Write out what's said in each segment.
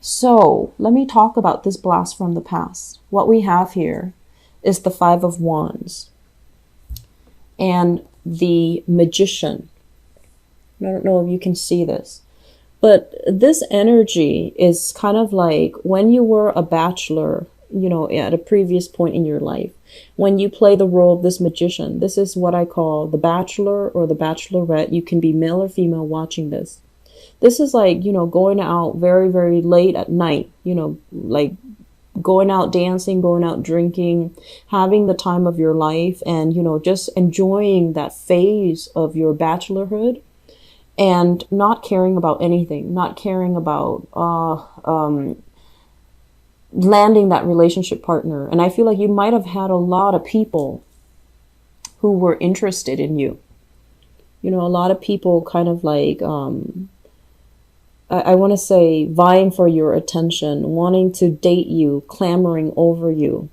So let me talk about this blast from the past. What we have here is the Five of Wands and the Magician. I don't know if you can see this, but this energy is kind of like when you were a bachelor, at a previous point in your life, when you play the role of this magician. This is what I call the bachelor or the bachelorette. You can be male or female watching this. This is like, going out very, very late at night, like going out dancing, going out drinking, having the time of your life, and, just enjoying that phase of your bachelorhood and not caring about anything, not caring about landing that relationship partner. And I feel like you might have had a lot of people who were interested in you. A lot of people kind of like, I want to say vying for your attention, wanting to date you, clamoring over you.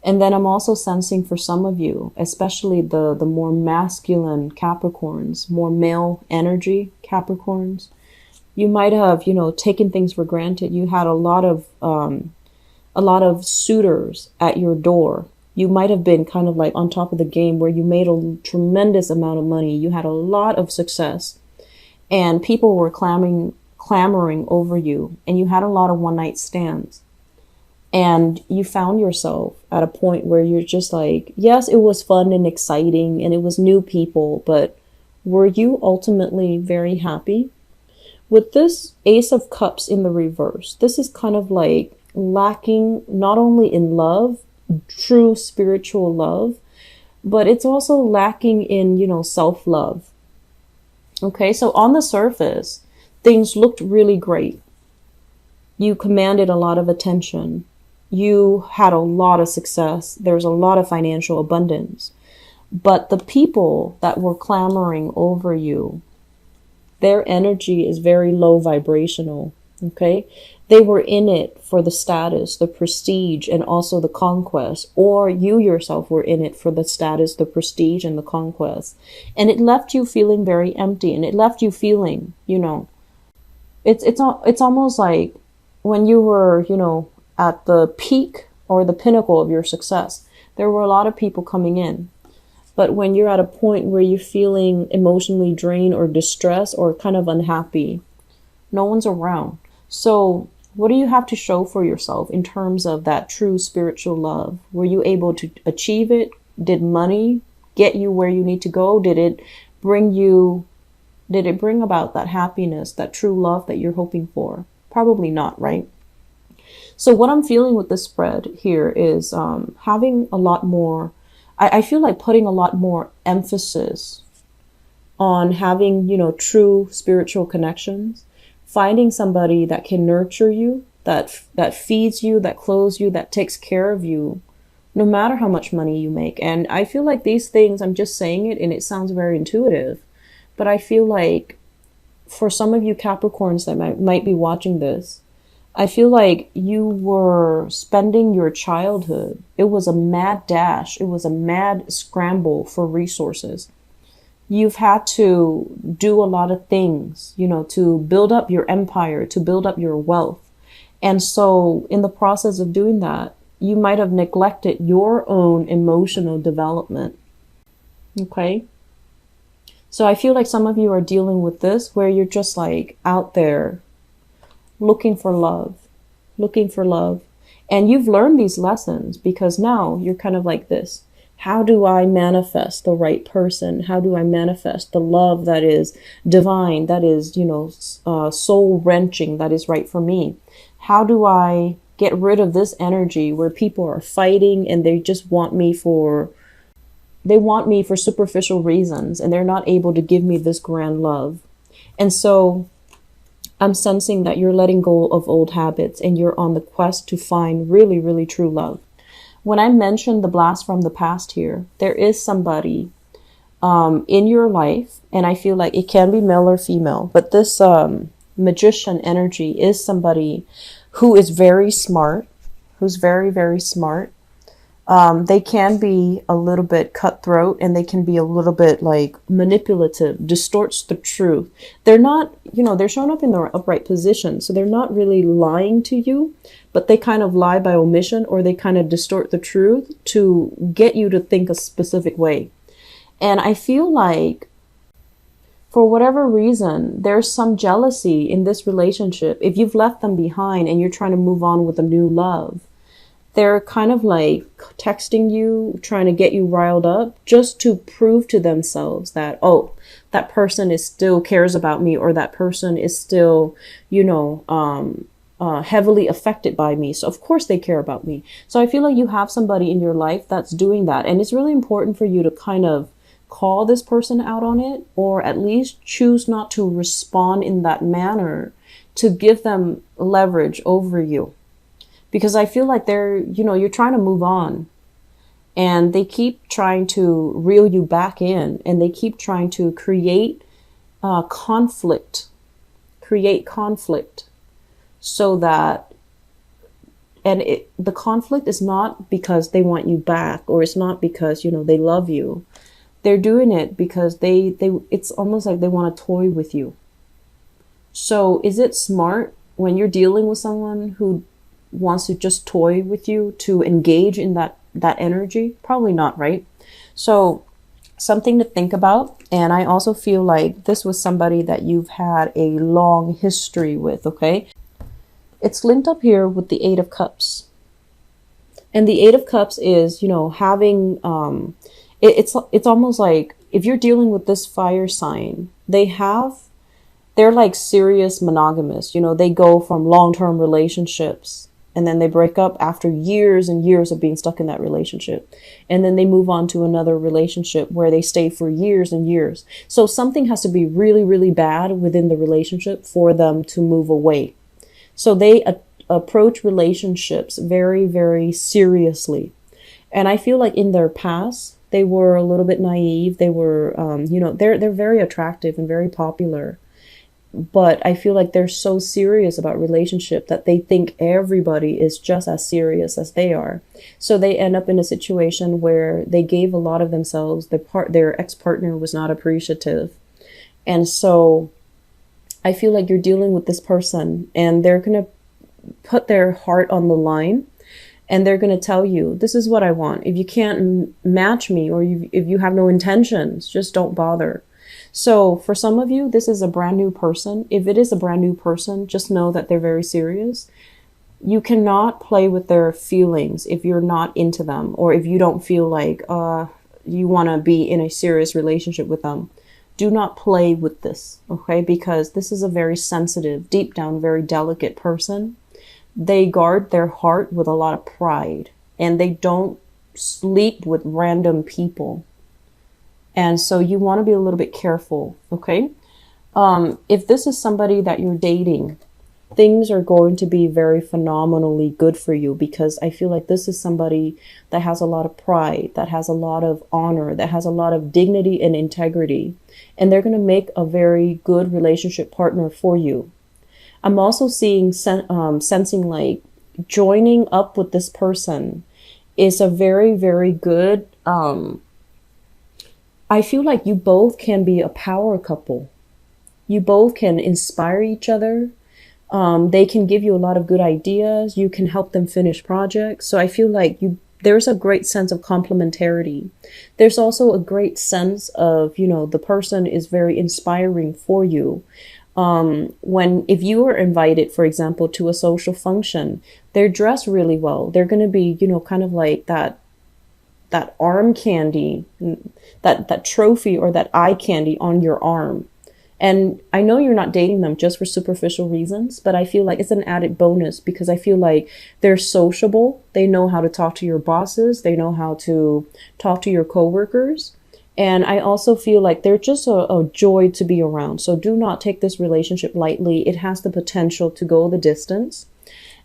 And then I'm also sensing for some of you, especially the more masculine Capricorns, more male energy Capricorns, you might have, taken things for granted. You had a lot of suitors at your door. You might have been kind of like on top of the game where you made a tremendous amount of money. You had a lot of success and people were clamoring over you, and you had a lot of one-night stands. And you found yourself at a point where you're just like, yes, it was fun and exciting and it was new people, but were you ultimately very happy? With this Ace of Cups in the reverse, this is kind of like lacking not only in love, true spiritual love, but it's also lacking in, self-love. Okay, so on the surface, things looked really great. You commanded a lot of attention. You had a lot of success. There's a lot of financial abundance. But the people that were clamoring over you, their energy is very low vibrational. Okay? They were in it for the status, the prestige, and also the conquest. Or you yourself were in it for the status, the prestige, and the conquest. And it left you feeling very empty. And it left you feeling, it's almost like when you were, at the peak or the pinnacle of your success, there were a lot of people coming in. But when you're at a point where you're feeling emotionally drained or distressed or kind of unhappy, no one's around. So what do you have to show for yourself in terms of that true spiritual love? Were you able to achieve it? Did money get you where you need to go? Did it bring about that happiness, that true love that you're hoping for? Probably not, right? So what I'm feeling with this spread here is having a lot more, I feel like putting a lot more emphasis on having, true spiritual connections, finding somebody that can nurture you, that feeds you, that clothes you, that takes care of you, no matter how much money you make. And I feel like these things, I'm just saying it and it sounds very intuitive, but I feel like for some of you Capricorns that might be watching this, I feel like you were spending your childhood. It was a mad dash. It was a mad scramble for resources. You've had to do a lot of things, to build up your empire, to build up your wealth. And so in the process of doing that, you might have neglected your own emotional development. Okay? So I feel like some of you are dealing with this where you're just like out there looking for love. And you've learned these lessons because now you're kind of like this. How do I manifest the right person? How do I manifest the love that is divine, that is, soul wrenching, that is right for me? How do I get rid of this energy where people are fighting and they just want me for superficial reasons and they're not able to give me this grand love? And so I'm sensing that you're letting go of old habits and you're on the quest to find really, really true love. When I mentioned the blast from the past here, there is somebody in your life, and I feel like it can be male or female, but this magician energy is somebody who is very smart, who's very, very smart, They can be a little bit cutthroat, and they can be a little bit like manipulative, distorts the truth. They're not, they're showing up in their upright position. So they're not really lying to you, but they kind of lie by omission, or they kind of distort the truth to get you to think a specific way. And I feel like for whatever reason, there's some jealousy in this relationship. If you've left them behind and you're trying to move on with a new love, they're kind of like texting you, trying to get you riled up just to prove to themselves that, oh, that person is still cares about me, or that person is still, heavily affected by me. So of course they care about me. So I feel like you have somebody in your life that's doing that. And it's really important for you to kind of call this person out on it, or at least choose not to respond in that manner to give them leverage over you. Because I feel like you're trying to move on, and they keep trying to reel you back in, and they keep trying to create conflict, so that, the conflict is not because they want you back, or it's not because, they love you. They're doing it because it's almost like they want to toy with you. So is it smart when you're dealing with someone who wants to just toy with you to engage in that energy? Probably not, right? So something to think about. And I also feel like this was somebody that you've had a long history with, okay? It's linked up here with the Eight of Cups. And the Eight of Cups is, having, it's almost like if you're dealing with this fire sign, they're like serious monogamous. They go from long-term relationships, and then they break up after years and years of being stuck in that relationship. And then they move on to another relationship where they stay for years and years. So something has to be really, really bad within the relationship for them to move away. So they approach relationships very, very seriously. And I feel like in their past, they were a little bit naive. They were, they're very attractive and very popular. But I feel like they're so serious about relationship that they think everybody is just as serious as they are. So they end up in a situation where they gave a lot of themselves. Their ex-partner was not appreciative. And so I feel like you're dealing with this person, and they're going to put their heart on the line, and they're going to tell you, this is what I want. If you can't match me, or if you have no intentions, just don't bother. So for some of you, this is a brand new person. If it is a brand new person, just know that they're very serious. You cannot play with their feelings if you're not into them, or if you don't feel like you want to be in a serious relationship with them. Do not play with this, okay? Because this is a very sensitive, deep down, very delicate person. They guard their heart with a lot of pride, and they don't sleep with random people. And so you want to be a little bit careful, okay? If this is somebody that you're dating, things are going to be very phenomenally good for you, because I feel like this is somebody that has a lot of pride, that has a lot of honor, that has a lot of dignity and integrity. And they're going to make a very good relationship partner for you. I'm also sensing like joining up with this person is a very, very good, I feel like you both can be a power couple. You both can inspire each other. They can give you a lot of good ideas. You can help them finish projects. So I feel like there's a great sense of complementarity. There's also a great sense of, the person is very inspiring for you. If you are invited, for example, to a social function, they're dressed really well. They're going to be, kind of like that arm candy, that trophy or that eye candy on your arm. And I know you're not dating them just for superficial reasons, but I feel like it's an added bonus, because I feel like they're sociable. They know how to talk to your bosses. They know how to talk to your coworkers. And I also feel like they're just a joy to be around. So do not take this relationship lightly. It has the potential to go the distance.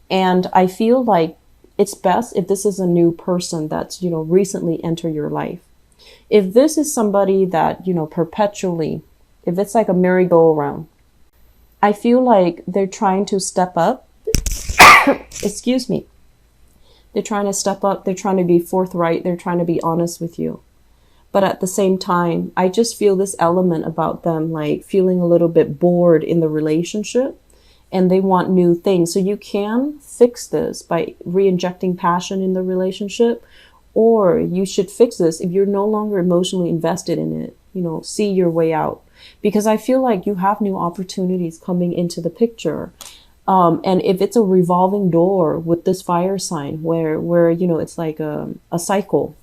And I feel like it's best if this is a new person that's, recently entered your life. If this is somebody that, perpetually, if it's like a merry-go-round, I feel like they're trying to step up. Excuse me. They're trying to step up. They're trying to be forthright. They're trying to be honest with you. But at the same time, I just feel this element about them, like feeling a little bit bored in the relationship, and they want new things. So you can fix this by re-injecting passion in the relationship, or you should fix this if you're no longer emotionally invested in it. See your way out, because I feel like you have new opportunities coming into the picture. And if it's a revolving door with this fire sign where it's like a cycle,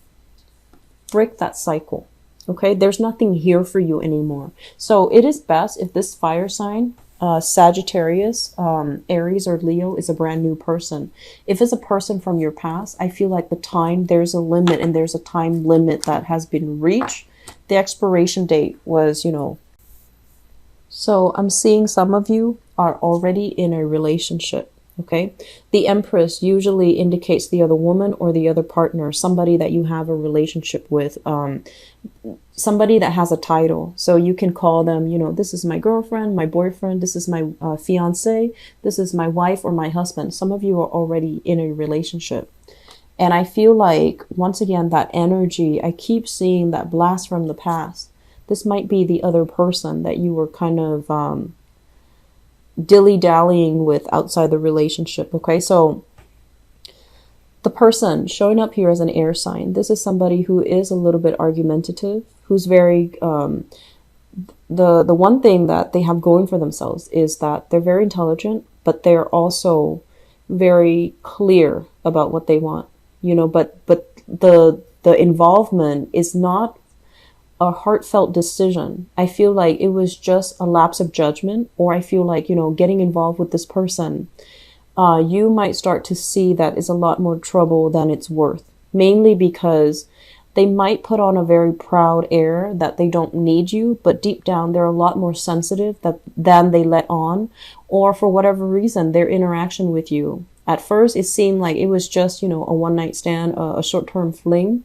break that cycle. Okay, there's nothing here for you anymore. So it is best if this fire sign, Sagittarius, Aries, or Leo, is a brand new person. If it's a person from your past, I feel like there's a limit, and there's a time limit that has been reached. The expiration date was, So I'm seeing some of you are already in a relationship. Okay. The Empress usually indicates the other woman or the other partner, somebody that you have a relationship with, somebody that has a title. So you can call them, this is my girlfriend, my boyfriend, this is my fiance, this is my wife or my husband. Some of you are already in a relationship. And I feel like, once again, that energy, I keep seeing that blast from the past. This might be the other person that you were kind of dilly-dallying with outside the relationship. Okay, so the person showing up here as an air sign, this is somebody who is a little bit argumentative, who's very the one thing that they have going for themselves is that they're very intelligent, but they're also very clear about what they want, but the involvement is not a heartfelt decision. I feel like it was just a lapse of judgment, or I feel like, getting involved with this person, you might start to see that is a lot more trouble than it's worth, mainly because they might put on a very proud air that they don't need you, but deep down they're a lot more sensitive than they let on, or for whatever reason, their interaction with you. At first, it seemed like it was just, a one-night stand, a short-term fling.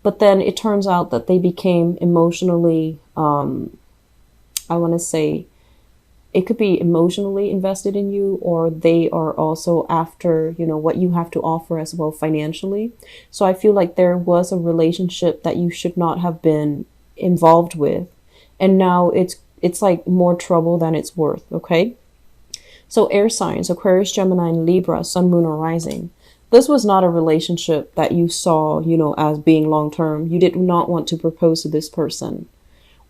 But then it turns out that they became emotionally, I want to say, it could be emotionally invested in you, or they are also after, what you have to offer as well financially. So I feel like there was a relationship that you should not have been involved with. And now it's like more trouble than it's worth. Okay. So air signs, Aquarius, Gemini, and Libra, Sun, Moon, or Rising. This was not a relationship that you saw, as being long-term. You did not want to propose to this person,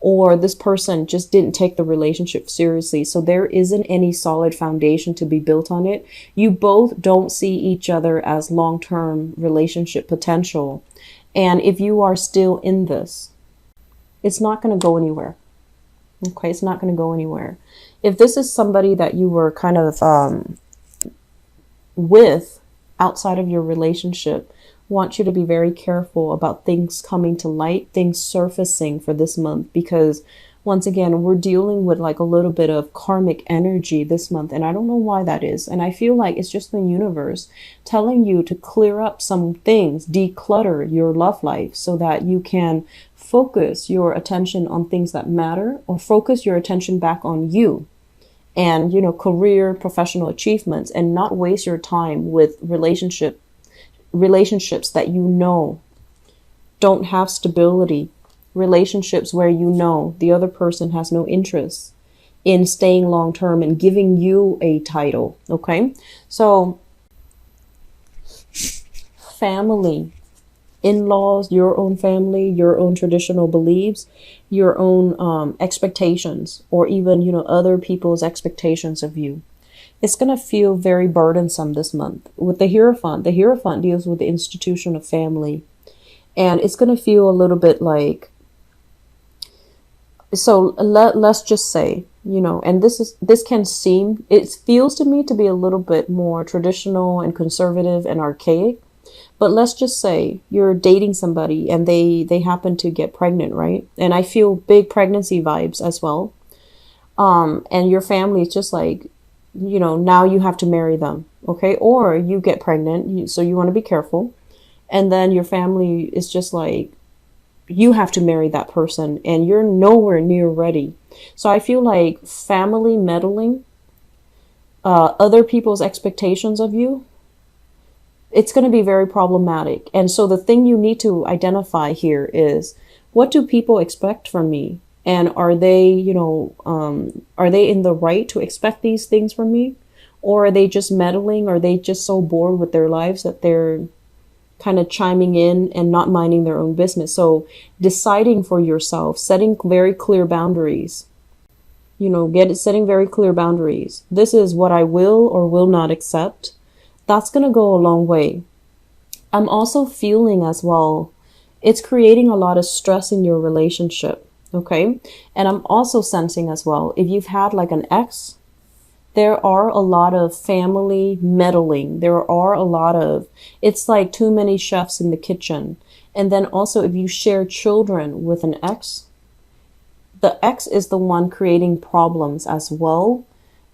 or this person just didn't take the relationship seriously. So there isn't any solid foundation to be built on it. You both don't see each other as long-term relationship potential. And if you are still in this, it's not going to go anywhere. Okay, it's not going to go anywhere. If this is somebody that you were kind of with outside of your relationship, want you to be very careful about things coming to light, things surfacing for this month, because once again, we're dealing with like a little bit of karmic energy this month, and I don't know why that is. And I feel like it's just the universe telling you to clear up some things, declutter your love life so that you can focus your attention on things that matter, or focus your attention back on you and, career, professional achievements, and not waste your time with relationships that don't have stability, relationships where the other person has no interest in staying long term and giving you a title. Okay, so family, in-laws, your own family, your own traditional beliefs, your own expectations, or even other people's expectations of you. It's going to feel very burdensome this month. With the Hierophant deals with the institution of family. And it's going to feel a little bit like, so let's just say, and it feels to me to be a little bit more traditional and conservative and archaic. But let's just say you're dating somebody and they happen to get pregnant, right? And I feel big pregnancy vibes as well. And your family is just like, now you have to marry them, okay? Or you get pregnant, so you want to be careful. And then your family is just like, you have to marry that person and you're nowhere near ready. So I feel like family meddling, other people's expectations of you, it's going to be very problematic. And so the thing you need to identify here is, what do people expect from me? And are they, are they in the right to expect these things from me? Or are they just meddling? Are they just so bored with their lives that they're kind of chiming in and not minding their own business? So deciding for yourself, setting very clear boundaries, setting very clear boundaries. This is what I will or will not accept. That's going to go a long way. I'm also feeling as well, it's creating a lot of stress in your relationship. Okay. And I'm also sensing as well, if you've had like an ex, there are a lot of family meddling. There are a lot of, it's like too many chefs in the kitchen. And then also if you share children with an ex, the ex is the one creating problems as well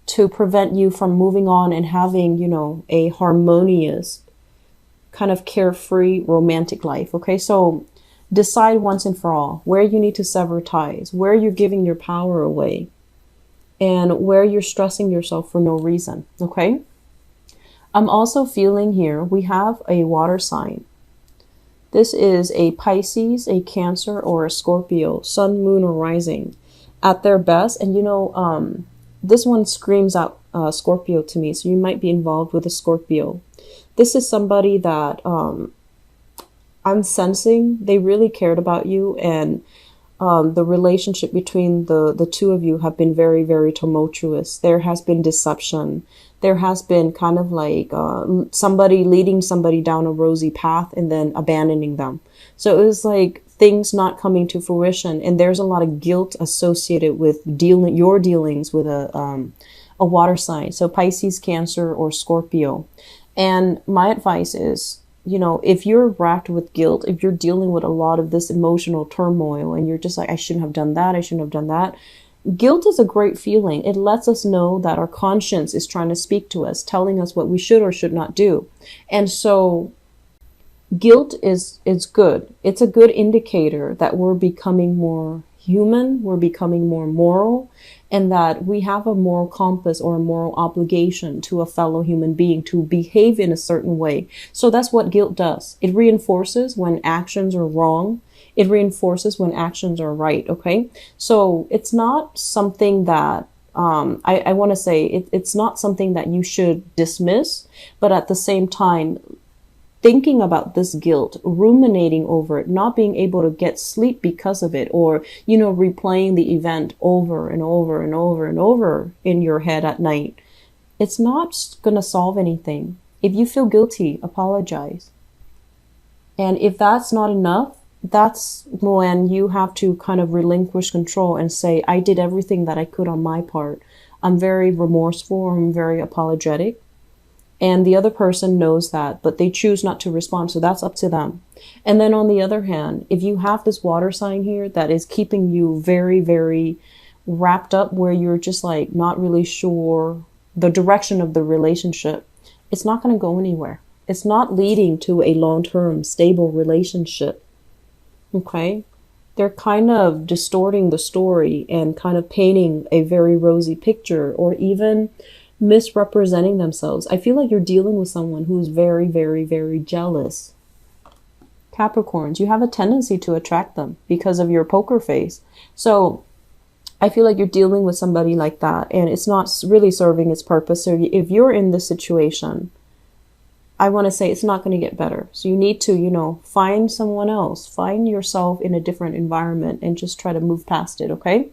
to prevent you from moving on and having, a harmonious kind of carefree romantic life. Okay. So decide once and for all where you need to sever ties, where you're giving your power away, and where you're stressing yourself for no reason. Okay. I'm also feeling here, we have a water sign. This is a Pisces, a Cancer, or a Scorpio, sun, moon, or rising at their best. And this one screams out Scorpio to me. So you might be involved with a Scorpio. This is somebody that I'm sensing they really cared about you, and the relationship between the two of you have been very, very tumultuous. There has been deception. There has been kind of like somebody leading somebody down a rosy path and then abandoning them. So it was like things not coming to fruition. And there's a lot of guilt associated with your dealings with a water sign. So Pisces, Cancer, or Scorpio. And my advice is, if you're racked with guilt, if you're dealing with a lot of this emotional turmoil and you're just like, I shouldn't have done that, I shouldn't have done that. Guilt is a great feeling. It lets us know that our conscience is trying to speak to us, telling us what we should or should not do. And so guilt is good. It's a good indicator that we're becoming more human, we're becoming more moral, and that we have a moral compass or a moral obligation to a fellow human being to behave in a certain way. So that's what guilt does. It reinforces when actions are wrong. It reinforces when actions are right. Okay. So it's not something that I want to say it's not something that you should dismiss, but at the same time, thinking about this guilt, ruminating over it, not being able to get sleep because of it, or, replaying the event over and over and over and over in your head at night, it's not going to solve anything. If you feel guilty, apologize. And if that's not enough, that's when you have to kind of relinquish control and say, I did everything that I could on my part. I'm very remorseful, I'm very apologetic. And the other person knows that, but they choose not to respond. So that's up to them. And then on the other hand, if you have this water sign here that is keeping you very, very wrapped up where you're just like not really sure the direction of the relationship, it's not going to go anywhere. It's not leading to a long-term stable relationship. Okay. They're kind of distorting the story and kind of painting a very rosy picture, or even misrepresenting themselves. I feel like you're dealing with someone who's very, very, very jealous. Capricorns, you have a tendency to attract them because of your poker face. So I feel like you're dealing with somebody like that, and it's not really serving its purpose. So if you're in this situation, I want to say it's not going to get better. So you need to, find someone else, find yourself in a different environment and just try to move past it. Okay.